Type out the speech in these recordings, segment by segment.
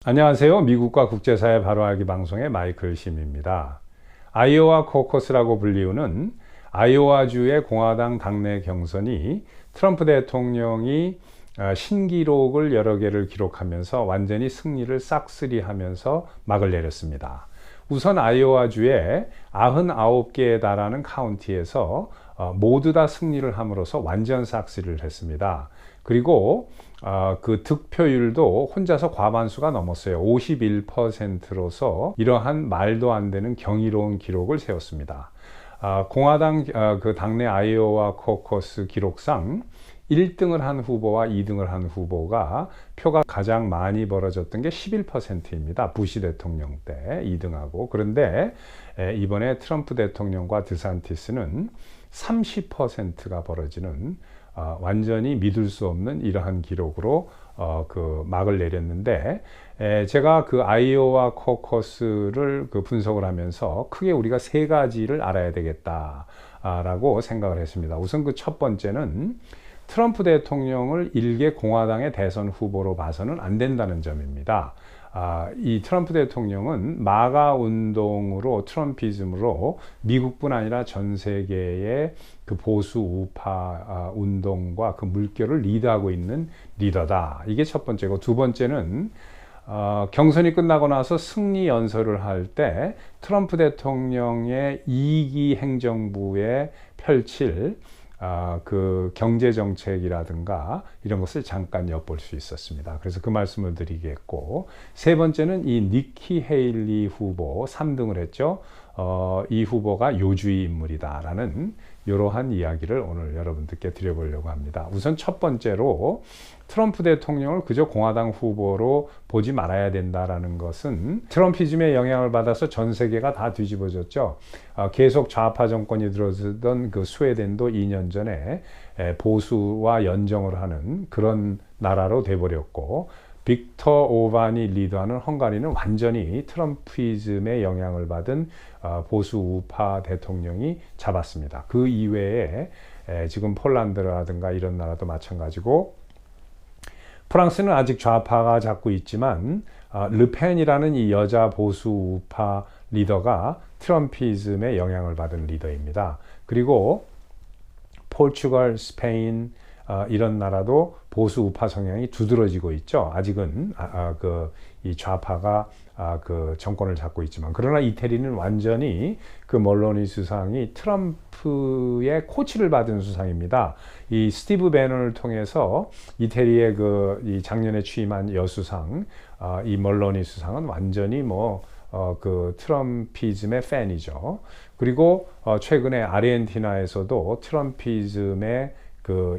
안녕하세요. 미국과 국제사회 바로 알기 방송의 마이클 심입니다. 아이오와 코커스라고 불리우는 아이오와주의 공화당 당내 경선이 트럼프 대통령이 신기록을 여러 개를 기록하면서 완전히 승리를 싹쓸이하면서 막을 내렸습니다. 우선 아이오와주의 99개에 달하는 카운티에서 모두 다 승리를 함으로써 완전 싹쓸이를 했습니다. 그리고 그 득표율도 혼자서 과반수가 넘었어요. 51%로서 이러한 말도 안 되는 경이로운 기록을 세웠습니다. 공화당 그 당내 아이오와 코커스 기록상 1등을 한 후보와 2등을 한 후보가 표가 가장 많이 벌어졌던 게 11%입니다. 부시 대통령 때 2등하고. 그런데 이번에 트럼프 대통령과 드산티스는 30%가 벌어지는 완전히 믿을 수 없는 이러한 기록으로 그 막을 내렸는데, 제가 그 아이오와 코커스를 그 분석을 하면서 크게 우리가 세 가지를 알아야 되겠다라고 생각을 했습니다. 우선 그 첫 번째는 트럼프 대통령을 일개 공화당의 대선 후보로 봐서는 안 된다는 점입니다. 이 트럼프 대통령은 마가 운동으로, 트럼피즘으로 미국뿐 아니라 전 세계의 그 보수 우파 운동과 그 물결을 리드하고 있는 리더다. 이게 첫 번째고, 두 번째는 경선이 끝나고 나서 승리 연설을 할 때 트럼프 대통령의 2기 행정부에 펼칠 그 경제 정책이라든가 이런 것을 잠깐 엿볼 수 있었습니다. 그래서 그 말씀을 드리겠고, 세 번째는 이 니키 헤일리 후보 3등을 했죠. 이 후보가 요주의 인물이다라는 이러한 이야기를 오늘 여러분들께 드려보려고 합니다. 우선 첫 번째로 트럼프 대통령을 그저 공화당 후보로 보지 말아야 된다라는 것은 트럼피즘의 영향을 받아서 전 세계가 다 뒤집어졌죠. 계속 좌파 정권이 들어서던 그 스웨덴도 2년 전에 보수와 연정을 하는 그런 나라로 돼버렸고, 빅터 오반이 리드하는 헝가리는 완전히 트럼피즘의 영향을 받은 보수 우파 대통령이 잡았습니다. 그 이외에 지금 폴란드라든가 이런 나라도 마찬가지고, 프랑스는 아직 좌파가 잡고 있지만 르펜이라는 이 여자 보수 우파 리더가 트럼피즘의 영향을 받은 리더입니다. 그리고 포르투갈, 스페인 이런 나라도 보수 우파 성향이 두드러지고 있죠. 아직은 이 좌파가 그 정권을 잡고 있지만, 그러나 이태리는 완전히 그 멀로니 수상이 트럼프의 코치를 받은 수상입니다. 이 스티브 배넌을 통해서 이태리의 이 작년에 취임한 여수상, 이 멀로니 수상은 완전히 그 트럼피즘의 팬이죠. 그리고 최근에 아르헨티나에서도 트럼피즘의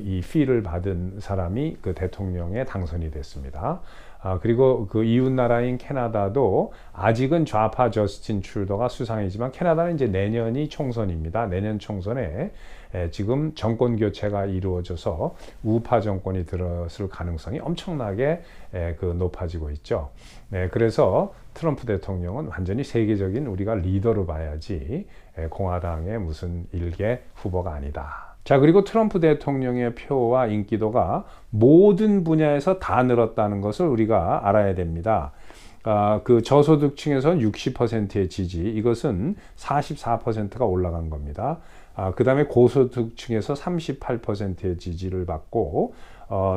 이 피를 받은 사람이 그 대통령에 당선이 됐습니다. 그리고 그 이웃 나라인 캐나다도 아직은 좌파 저스틴 트루도가 수상이지만, 캐나다는 이제 내년이 총선입니다. 내년 총선에 지금 정권 교체가 이루어져서 우파 정권이 들었을 가능성이 엄청나게 그 높아지고 있죠. 그래서 트럼프 대통령은 완전히 세계적인 우리가 리더로 봐야지 공화당의 무슨 일개 후보가 아니다. 자, 그리고 트럼프 대통령의 표와 인기도가 모든 분야에서 다 늘었다는 것을 우리가 알아야 됩니다. 그 저소득층에서는 60%의 지지, 이것은 44%가 올라간 겁니다. 그 다음에 고소득층에서 38%의 지지를 받고,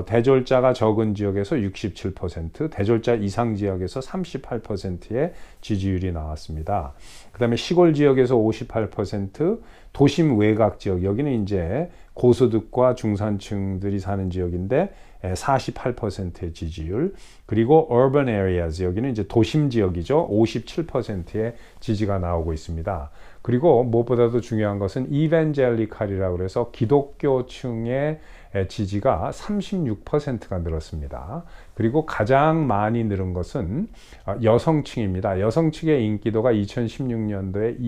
대졸자가 적은 지역에서 67%, 대졸자 이상 지역에서 38%의 지지율이 나왔습니다. 그 다음에 시골 지역에서 58%, 도심 외곽 지역, 여기는 이제 고소득과 중산층들이 사는 지역인데 48%의 지지율, 그리고 urban areas, 여기는 이제 도심 지역이죠. 57%의 지지가 나오고 있습니다. 그리고 무엇보다도 중요한 것은 evangelical이라고 해서 기독교층의 지지가 36%가 늘었습니다. 그리고 가장 많이 늘은 것은 여성층입니다. 여성층의 인기도가 2016년도에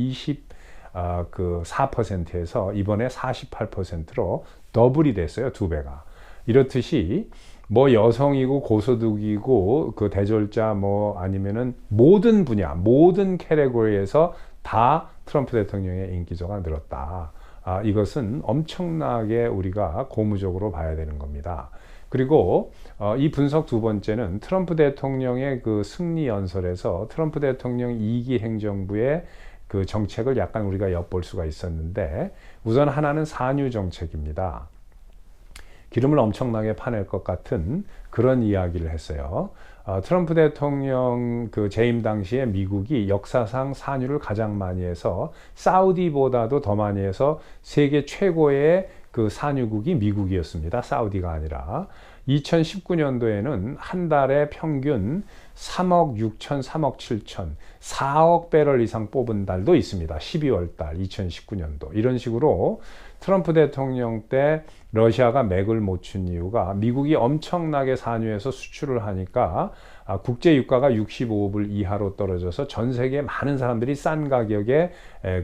24%에서 이번에 48%로 더블이 됐어요. 2배가. 이렇듯이 여성이고 고소득이고 그 대졸자 아니면은 모든 분야, 모든 캐테고리에서 다 트럼프 대통령의 인기도가 늘었다. 이것은 엄청나게 우리가 고무적으로 봐야 되는 겁니다. 그리고 이 분석 두 번째는 트럼프 대통령의 그 승리 연설에서 트럼프 대통령 2기 행정부의 그 정책을 약간 우리가 엿볼 수가 있었는데, 우선 하나는 산유 정책입니다. 기름을 엄청나게 파낼 것 같은 그런 이야기를 했어요. 트럼프 대통령 그 재임 당시에 미국이 역사상 산유를 가장 많이 해서 사우디보다도 더 많이 해서 세계 최고의 그 산유국이 미국이었습니다. 사우디가 아니라. 2019년도에는 한 달에 평균 3억 6천, 3억 7천, 4억 배럴 이상 뽑은 달도 있습니다. 12월 달 2019년도. 이런 식으로 트럼프 대통령 때 러시아가 맥을 못 춘 이유가 미국이 엄청나게 산유해서 수출을 하니까 국제 유가가 65불 이하로 떨어져서 전 세계 많은 사람들이 싼 가격에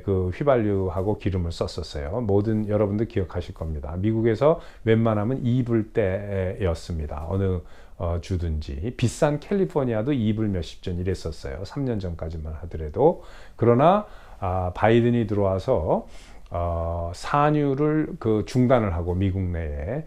그 휘발유하고 기름을 썼었어요. 모든 여러분들 기억하실 겁니다. 미국에서 웬만하면 2불대였습니다. 어느 주든지. 비싼 캘리포니아도 2불 몇십 전 이랬었어요. 3년 전까지만 하더라도. 그러나 바이든이 들어와서 산유를 그 중단을 하고 미국 내에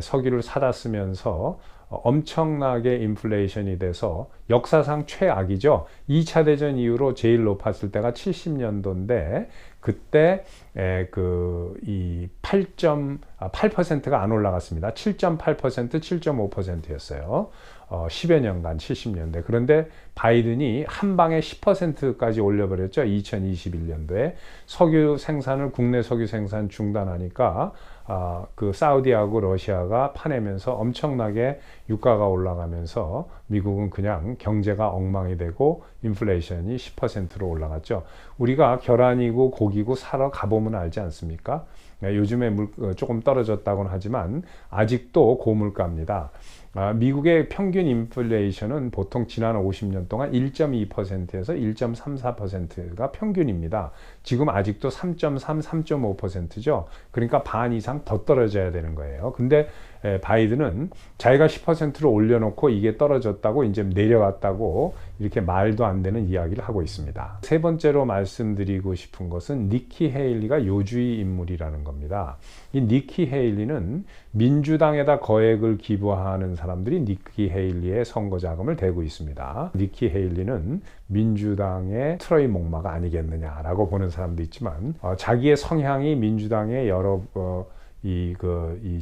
석유를 사다 쓰면서 엄청나게 인플레이션이 돼서 역사상 최악이죠. 2차 대전 이후로 제일 높았을 때가 70년도인데 그때 이 8.8%가 안 올라갔습니다. 7.8%, 7.5%였어요. 10여 년간 70년대. 그런데 바이든이 한 방에 10%까지 올려버렸죠. 2021년도에 석유 생산을 국내 석유 생산 중단하니까 그 사우디하고 러시아가 파내면서 엄청나게 유가가 올라가면서 미국은 그냥 경제가 엉망이 되고 인플레이션이 10%로 올라갔죠. 우리가 계란이고 고기고 사러 가보면 알지 않습니까? 요즘에 조금 떨어졌다고는 하지만 아직도 고물가입니다. 미국의 평균 인플레이션은 보통 지난 50년 동안 1.2%에서 1.34%가 평균입니다. 지금 아직도 3.3, 3.5%죠. 그러니까 반 이상 더 떨어져야 되는 거예요. 근데 바이든은 자기가 10%로 올려놓고 이게 떨어졌다고 이제 내려갔다고 이렇게 말도 안 되는 이야기를 하고 있습니다. 세 번째로 말씀드리고 싶은 것은 니키 헤일리가 요주의 인물이라는 겁니다. 이 니키 헤일리는 민주당에다 거액을 기부하는 사람들이 니키 헤일리의 선거 자금을 대고 있습니다. 니키 헤일리는 민주당의 트로이 목마가 아니겠느냐라고 보는 사람도 있지만 자기의 성향이 민주당의 여러 이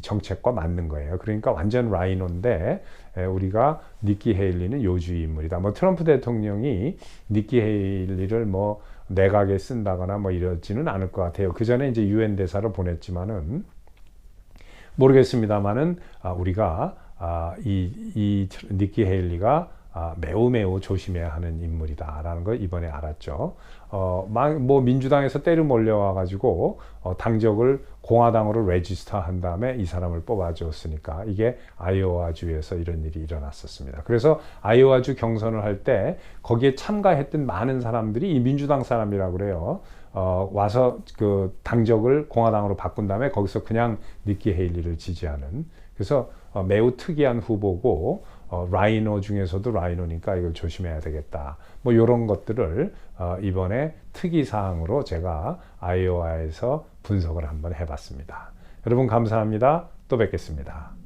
정책과 맞는 거예요. 그러니까 완전 라이노인데 우리가 니키 헤일리는 요주의 인물이다. 뭐 트럼프 대통령이 니키 헤일리를 뭐 내각에 쓴다거나 뭐 이러지는 않을 것 같아요. 그 전에 이제 유엔 대사로 보냈지만은 모르겠습니다만은 우리가 이 니키 헤일리가 매우 조심해야 하는 인물이다라는 걸 이번에 알았죠. 뭐 민주당에서 때려 몰려와가지고 당적을 공화당으로 레지스터 한 다음에 이 사람을 뽑아줬으니까 이게 아이오와주에서 이런 일이 일어났었습니다. 그래서 아이오와주 경선을 할 때 거기에 참가했던 많은 사람들이 이 민주당 사람이라고 그래요. 와서 그 당적을 공화당으로 바꾼 다음에 거기서 그냥 니키 헤일리를 지지하는. 그래서 매우 특이한 후보고 라이노 중에서도 라이노니까 이걸 조심해야 되겠다. 뭐 이런 것들을 이번에 특이사항으로 제가 아이오와에서 분석을 한번 해봤습니다. 여러분 감사합니다. 또 뵙겠습니다.